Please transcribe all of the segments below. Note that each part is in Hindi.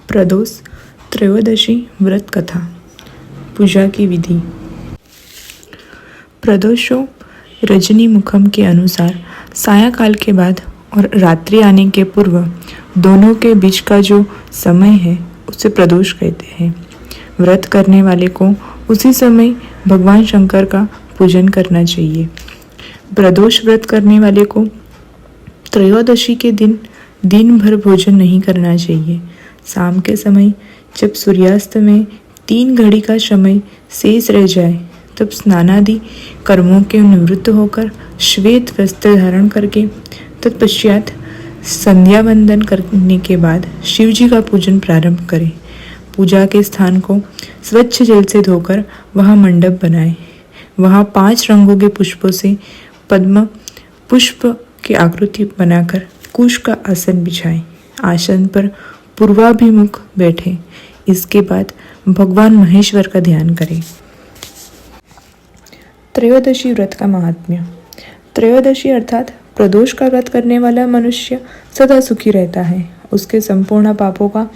प्रदोष त्रयोदशी व्रत कथा। पूजा की विधि। प्रदोषों रजनी मुखम के अनुसार सायंकाल के बाद और रात्रि आने के पूर्व दोनों के बीच का जो समय है उसे प्रदोष कहते हैं। व्रत करने वाले को उसी समय भगवान शंकर का पूजन करना चाहिए। प्रदोष व्रत करने वाले को त्रयोदशी के दिन भर भोजन नहीं करना चाहिए। शाम के समय जब सूर्यास्त में 3 घड़ी का समय शेष रह जाए तब स्नानादि कर्मों के निवृत्त होकर श्वेत वस्त्र धारण करके तत्पश्चात संध्या वंदन करने के बाद शिव जी का पूजन प्रारंभ करें। पूजा के स्थान को स्वच्छ जल से धोकर वहाँ मंडप बनाएं। वहाँ 5 रंगों के पुष्पों से पद्म पुष्प की आकृति बनाकर कुश का आसन बिछाएं। आसन पर पूर्वाभिमुख बैठे। इसके बाद भगवान महेश्वर का ध्यान करें। त्रयोदशी व्रत का महात्म्य। त्रयोदशी अर्थात प्रदोष का व्रत करने वाला मनुष्य सदा सुखी रहता है। उसके संपूर्ण पापों का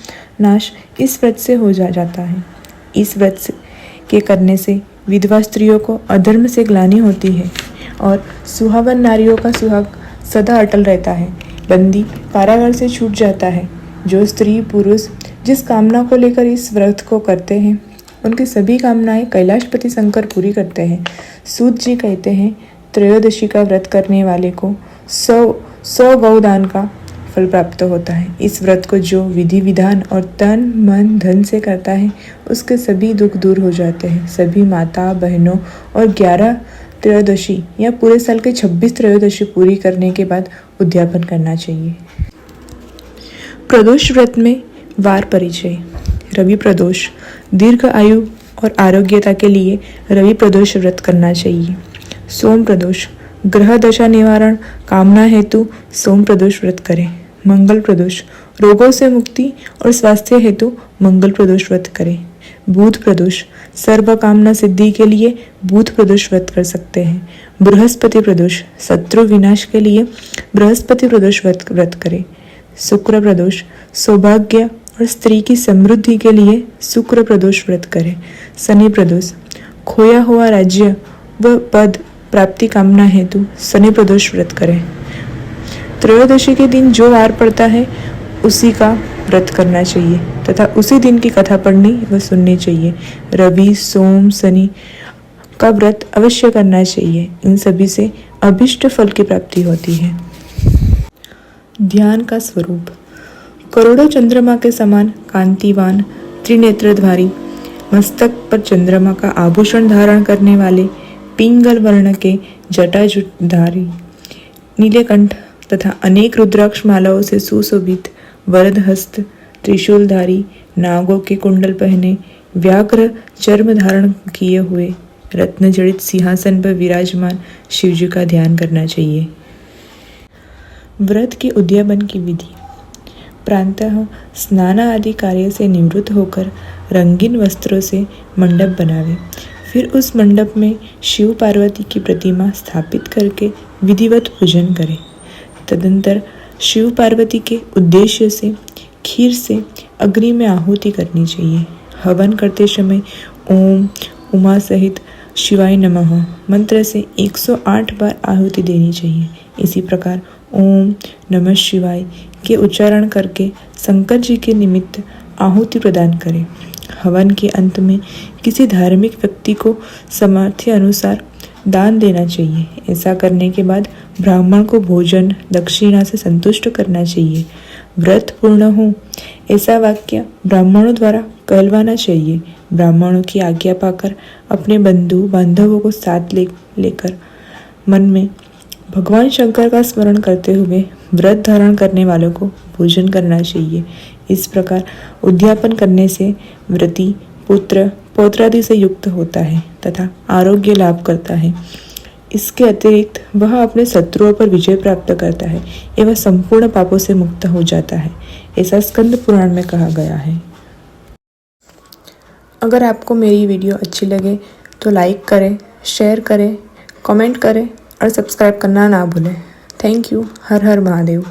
नाश इस व्रत से हो जाता है। इस व्रत के करने से विधवा स्त्रियों को अधर्म से ग्लानि होती है और सुहावन नारियों का सुहाग सदा अटल रहता है। बंदी कारागार से छूट जाता है। जो स्त्री पुरुष जिस कामना को लेकर इस व्रत को करते हैं उनकी सभी कामनाएं कैलाशपति शंकर पूरी करते हैं। सूत जी कहते हैं, त्रयोदशी का व्रत करने वाले को 100 गौदान का फल प्राप्त होता है। इस व्रत को जो विधि विधान और तन मन धन से करता है उसके सभी दुख दूर हो जाते हैं। सभी माता बहनों और 11 त्रयोदशी या पूरे साल के 26 त्रयोदशी पूरी करने के बाद उद्यापन करना चाहिए। प्रदोष व्रत में वार परिचय। रवि प्रदोष दीर्घ आयु और आरोग्यता के लिए रवि प्रदोष व्रत करना चाहिए। सोम प्रदोष ग्रह दशा निवारण कामना हेतु सोम प्रदोष व्रत करें। मंगल प्रदोष रोगों से मुक्ति और स्वास्थ्य हेतु मंगल प्रदोष व्रत करें। बुध प्रदोष सर्व कामना सिद्धि के लिए बुध प्रदोष व्रत कर सकते हैं। बृहस्पति प्रदोष शत्रु विनाश के लिए बृहस्पति प्रदोष व्रत करें। शुक्र प्रदोष सौभाग्य और स्त्री की समृद्धि के लिए शुक्र प्रदोष व्रत करें। शनि प्रदोष खोया हुआ राज्य व पद प्राप्ति कामना हेतु शनि प्रदोष व्रत करें। त्रयोदशी के दिन जो वार पड़ता है उसी का व्रत करना चाहिए तथा उसी दिन की कथा पढ़नी व सुननी चाहिए। रवि सोम शनि का व्रत अवश्य करना चाहिए। इन सभी से अभिष्ट फल की प्राप्ति होती है। ध्यान का स्वरूप। करोड़ों चंद्रमा के समान कांतिवान त्रिनेत्रधारी मस्तक पर चंद्रमा का आभूषण धारण करने वाले पिंगल वर्ण के जटाजुधारी नीलकंठ तथा अनेक रुद्राक्ष मालाओं से सुशोभित वरद हस्त त्रिशूलधारी नागों के कुंडल पहने व्याघ्र चर्म धारण किए हुए रत्न जड़ित सिंहासन पर विराजमान शिवजी का ध्यान करना चाहिए। व्रत के उद्यापन की विधि। प्रातः स्नान आदि कार्य से निवृत्त होकर रंगीन वस्त्रों से मंडप बनावे। फिर उस मंडप में शिव पार्वती की प्रतिमा स्थापित करके विधिवत पूजन करें। तदंतर शिव पार्वती के उद्देश्य से खीर से अग्नि में आहुति करनी चाहिए। हवन करते समय ओम उमा सहित शिवाय नमः मंत्र से 108 बार आहुति देनी चाहिए। इसी प्रकार ओम नमः शिवाय के उच्चारण करके शंकर जी के निमित्त आहुति प्रदान करें। हवन के अंत में किसी धार्मिक व्यक्ति को सामर्थ्य अनुसार दान देना चाहिए। ऐसा करने के बाद ब्राह्मण को भोजन दक्षिणा से संतुष्ट करना चाहिए। व्रत पूर्ण हो ऐसा वाक्य ब्राह्मणों द्वारा कहलवाना चाहिए। ब्राह्मणों की आज्ञा पाकर अपने बंधु बांधवों को साथ लेकर मन में भगवान शंकर का स्मरण करते हुए व्रत धारण करने वालों को भोजन करना चाहिए। इस प्रकार उद्यापन करने से व्रती पुत्र पौत्रादि से युक्त होता है तथा आरोग्य लाभ करता है। इसके अतिरिक्त वह अपने शत्रुओं पर विजय प्राप्त करता है एवं संपूर्ण पापों से मुक्त हो जाता है। ऐसा स्कंद पुराण में कहा गया है। अगर आपको मेरी वीडियो अच्छी लगे तो लाइक करें, शेयर करें, कमेंट करें और सब्सक्राइब करना ना भूलें। Thank you. Her her Mahadev.